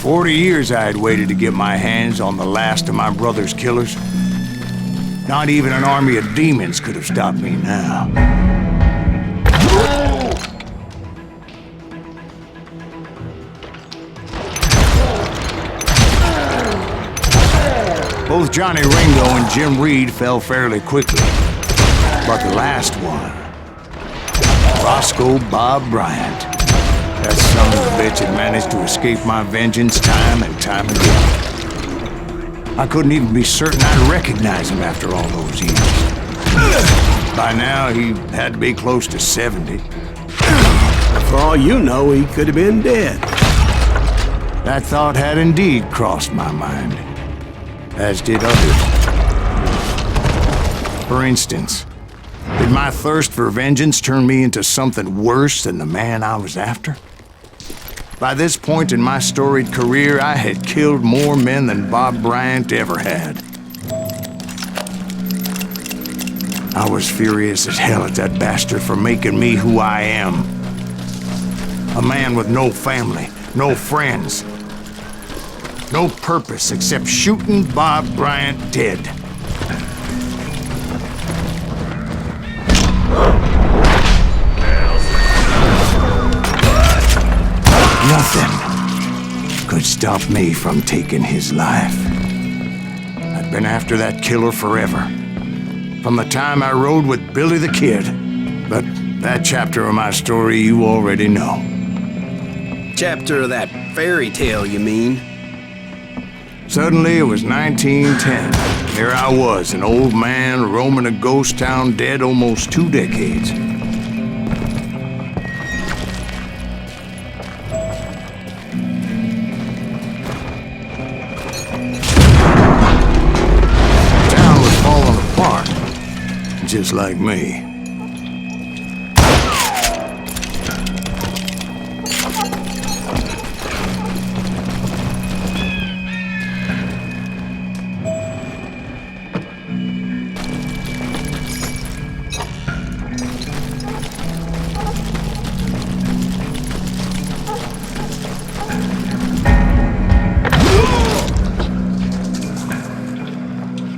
40 years I had waited to get my hands on the last of my brother's killers. Not even an army of demons could have stopped me now. Both Johnny Ringo and Jim Reed fell fairly quickly. But the last one, Roscoe Bob Bryant, that son of a bitch had managed to escape my vengeance time and time again. I couldn't even be certain I'd recognize him after all those years. By now, he had to be close to 70. For all you know, he could have been dead. That thought had indeed crossed my mind, as did others. For instance, did my thirst for vengeance turn me into something worse than the man I was after? By this point in my storied career, I had killed more men than Bob Bryant ever had. I was furious as hell at that bastard for making me who I am. A man with no family, no friends, no purpose except shooting Bob Bryant dead. Nothing could stop me from taking his life. I'd been after that killer forever, from the time I rode with Billy the Kid. But that chapter of my story you already know. Chapter of that fairy tale, you mean? Suddenly, it was 1910. Here I was, an old man roaming a ghost town dead almost 2 decades. The town was falling apart, just like me.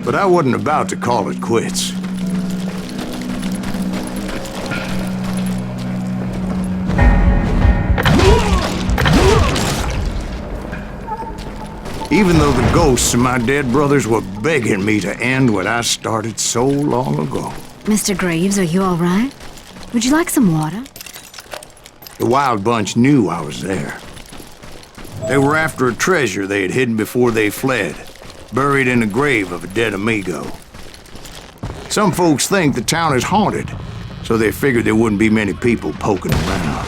But I wasn't about to call it quits. Even though the ghosts of my dead brothers were begging me to end what I started so long ago. Mr. Graves, are you all right? Would you like some water? The Wild Bunch knew I was there. They were after a treasure they had hidden before they fled, buried in the grave of a dead amigo. Some folks think the town is haunted, so they figured there wouldn't be many people poking around.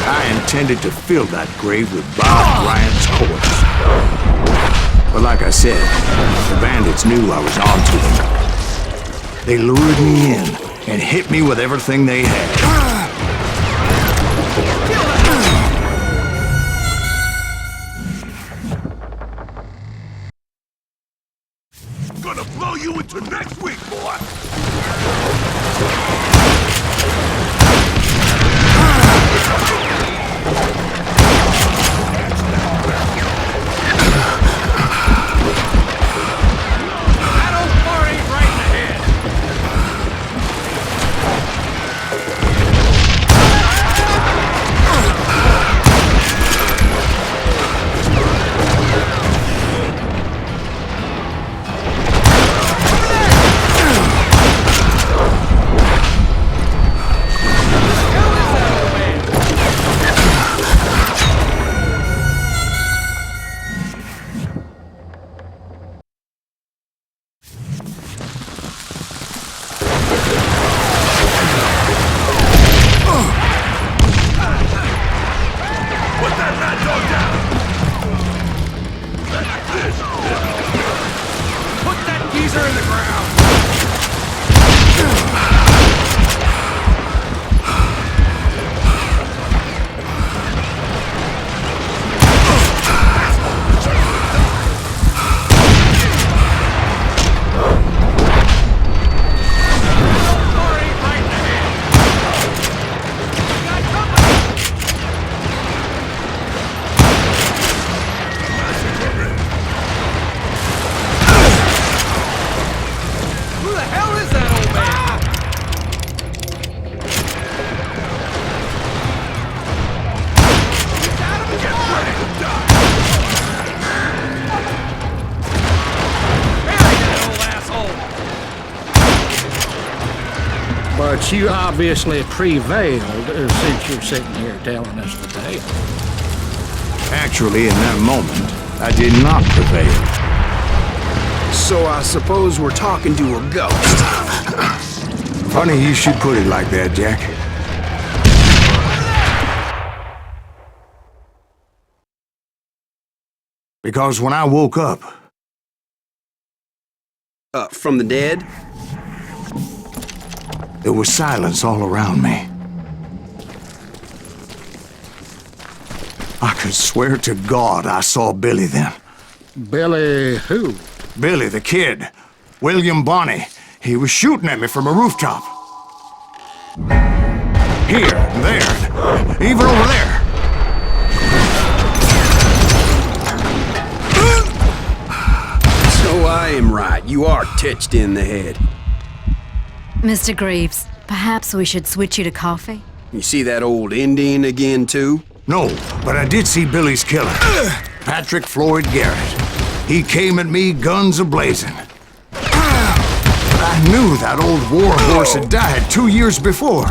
I intended to fill that grave with Bob Bryant's corpse. But like I said, the bandits knew I was onto them. They lured me in and hit me with everything they had. Gonna blow you into next week, boy! That old bar ain't right in the head! guess you obviously prevailed since you're sitting here telling us the tale. Actually, in that moment, I did not prevail. So I suppose we're talking to a ghost. Funny you should put it like that, Jack. Because when I woke up, From the dead? there was silence all around me. I could swear to God I saw Billy then. Billy who? Billy, the kid. William Bonney. He was shooting at me from a rooftop. Here, there, even over there. So I am right. You are touched in the head. Mr. Greaves, perhaps we should switch you to coffee? You see that old Indian again, too? No, but I did see Billy's killer. Patrick Floyd Garrett. He came at me guns a-blazing. But I knew that old war horse had died 2 years before.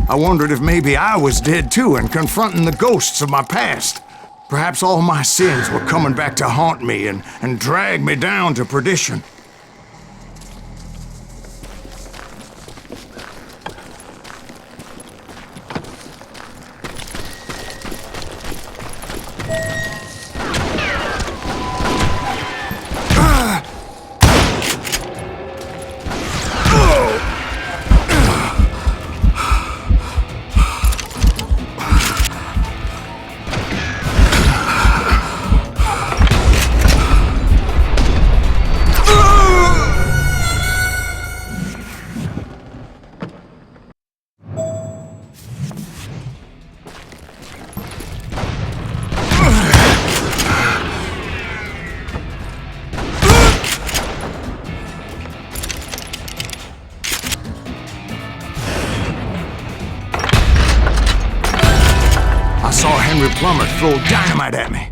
I wondered if maybe I was dead too and confronting the ghosts of my past. Perhaps all my sins were coming back to haunt me and drag me down to perdition. I saw Henry Plummer throw dynamite at me.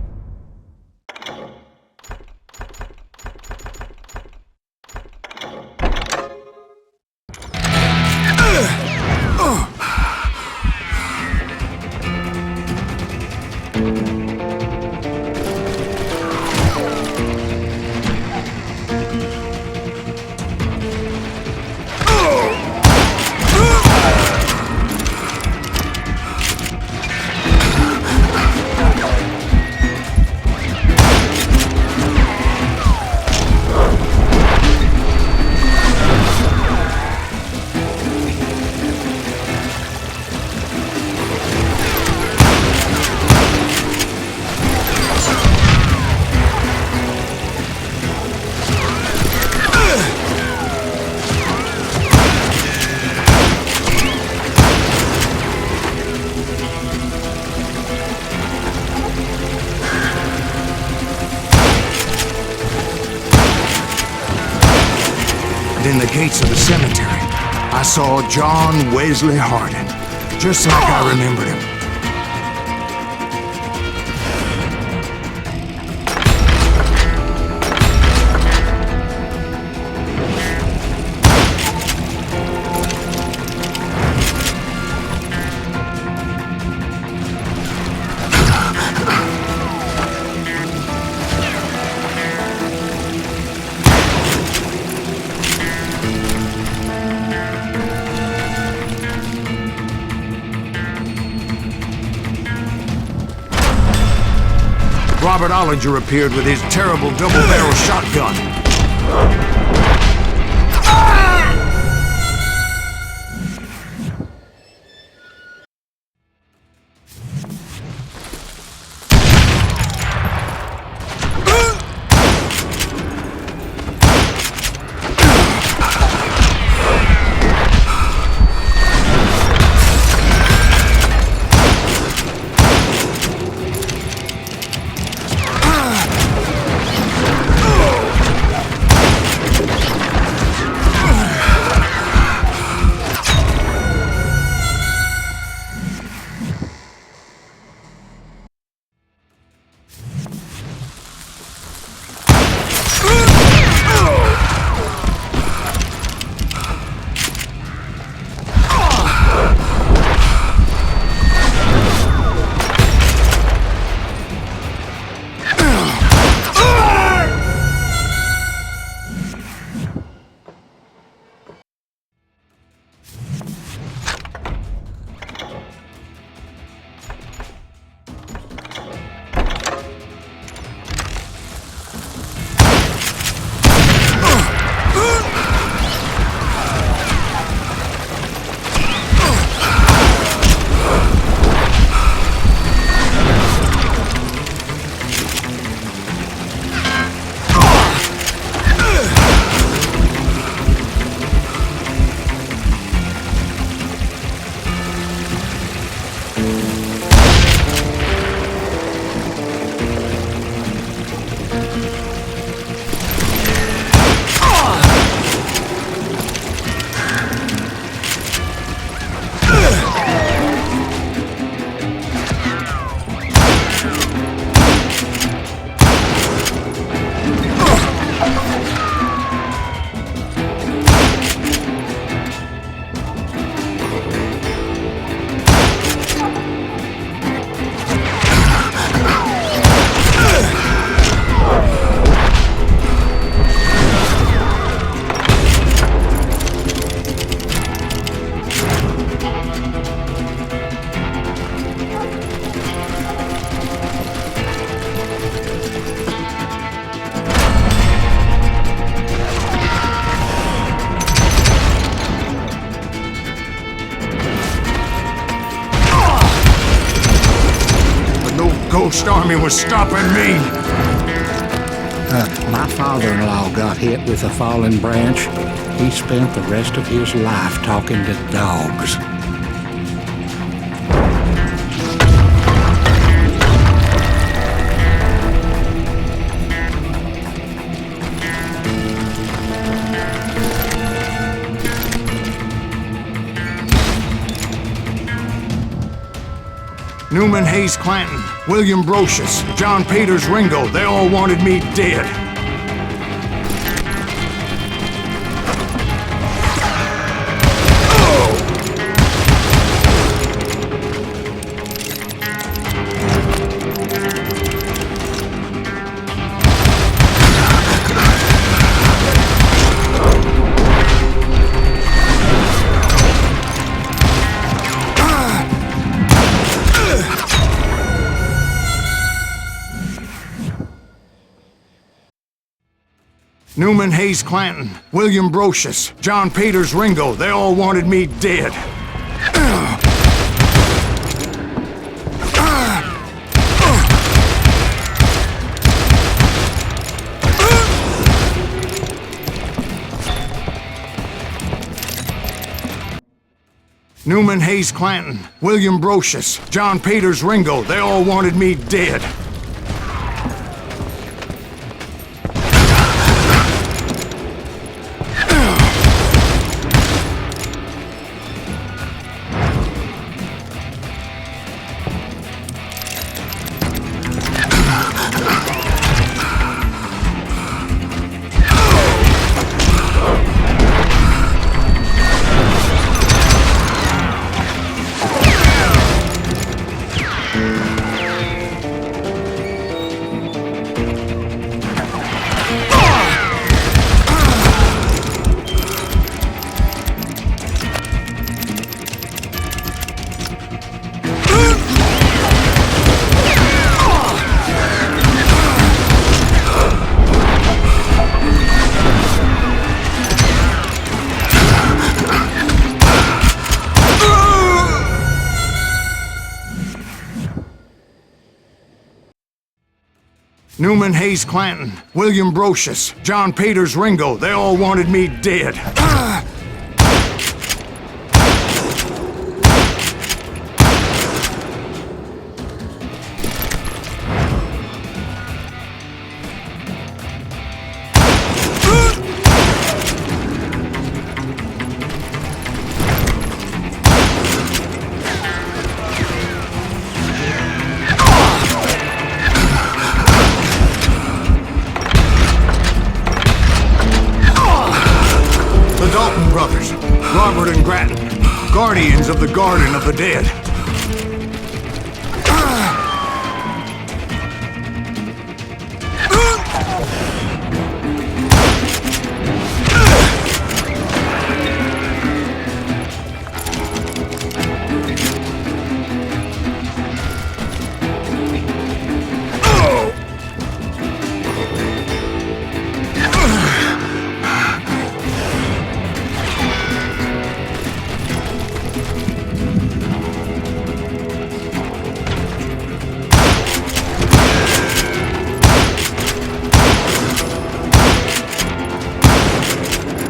In the gates of the cemetery, I saw John Wesley Hardin, just like I remembered him. Robert Ollinger appeared with his terrible double-barrel shotgun. Ghost Army was stopping me. My father-in-law got hit with a fallen branch. He spent the rest of his life talking to dogs. Newman Hayes Clanton, William Brocious, John Peters Ringo, they all wanted me dead. Newman Hayes Clanton, William Brocious, John Peters Ringo, they all wanted me dead. Newman Hayes Clanton, William Brocious, John Peters Ringo, they all wanted me dead. Newman Hayes Clanton, William Brocious, John Peters Ringo, they all wanted me dead. Brothers, Robert and Grattan, guardians of the Garden of the Dead.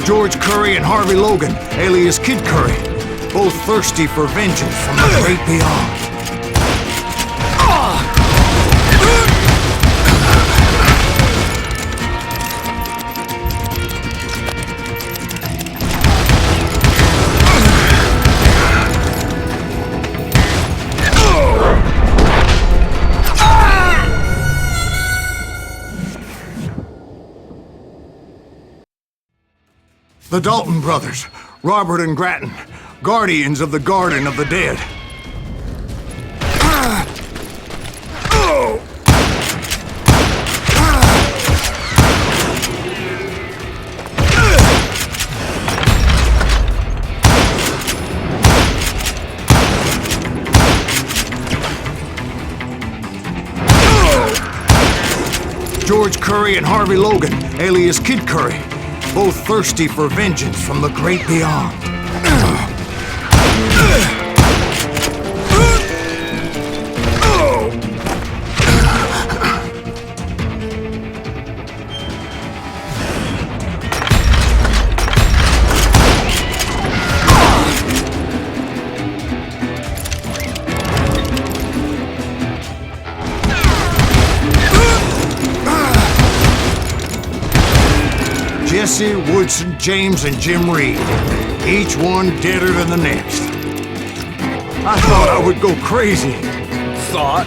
George Curry and Harvey Logan, alias Kid Curry, both thirsty for vengeance from the great beyond. The Dalton brothers, Robert and Grattan, guardians of the Garden of the Dead. George Curry and Harvey Logan, alias Kid Curry, both thirsty for vengeance from the great beyond. Jesse, Woodson, James, and Jim Reed. Each one deader than the next. I thought I would go crazy. Thought?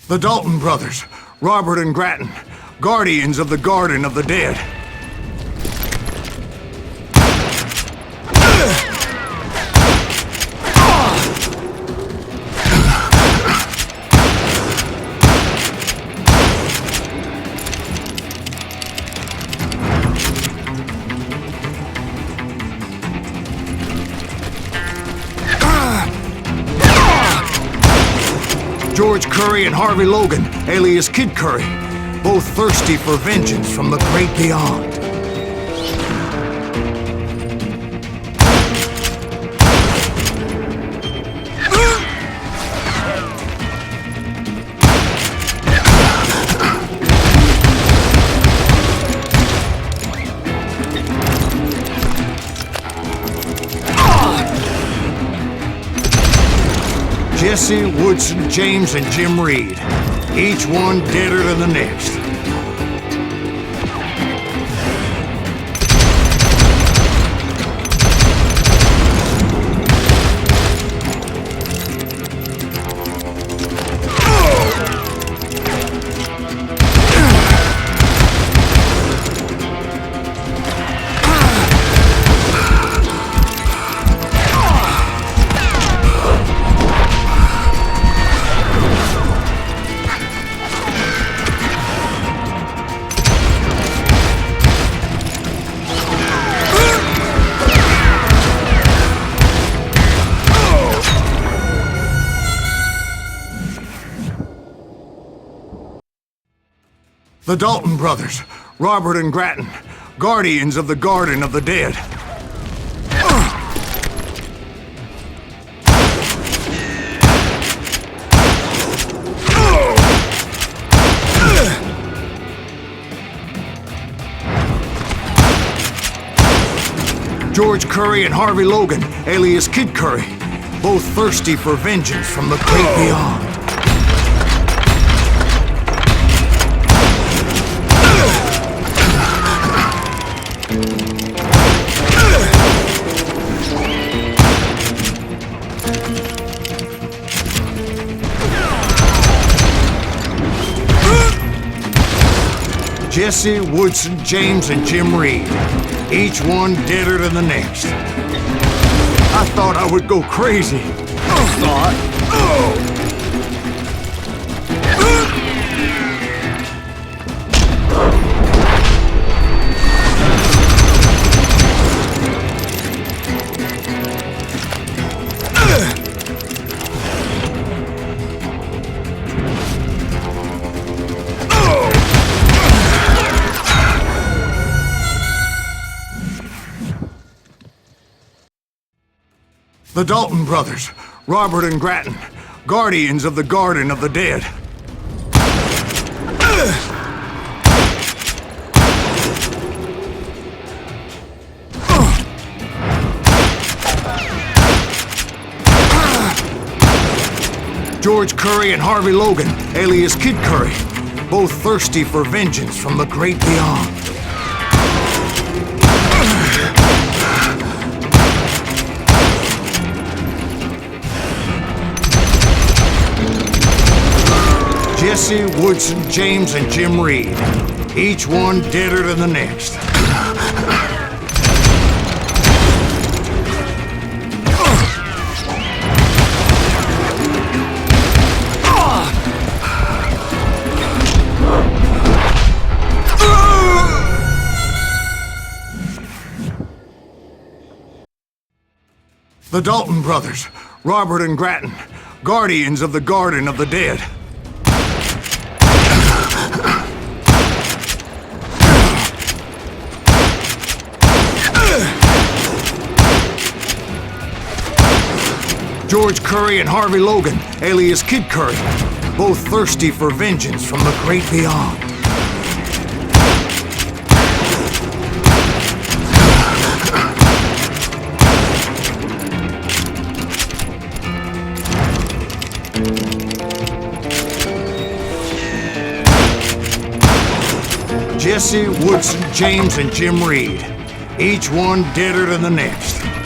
The Dalton brothers, Robert and Grattan, guardians of the Garden of the Dead. George Curry and Harvey Logan, alias Kid Curry, both thirsty for vengeance from the great beyond. Jesse, Woodson, James, and Jim Reed. Each one deader than the next. The Dalton brothers, Robert and Grattan, guardians of the Garden of the Dead. George Curry and Harvey Logan, alias Kid Curry, both thirsty for vengeance from the great beyond. Jesse, Woodson, James, and Jim Reed. Each one deader than the next. I thought I would go crazy. The Dalton brothers, Robert and Grattan, guardians of the Garden of the Dead. George Curry and Harvey Logan, alias Kid Curry, both thirsty for vengeance from the great beyond. Jesse, Woodson, James, and Jim Reed. Each one deader than the next. The Dalton brothers, Robert and Grattan, guardians of the Garden of the Dead. George Curry and Harvey Logan, alias Kid Curry, both thirsty for vengeance from the great beyond. Jesse, Woodson, James, and Jim Reed. Each one deader than the next.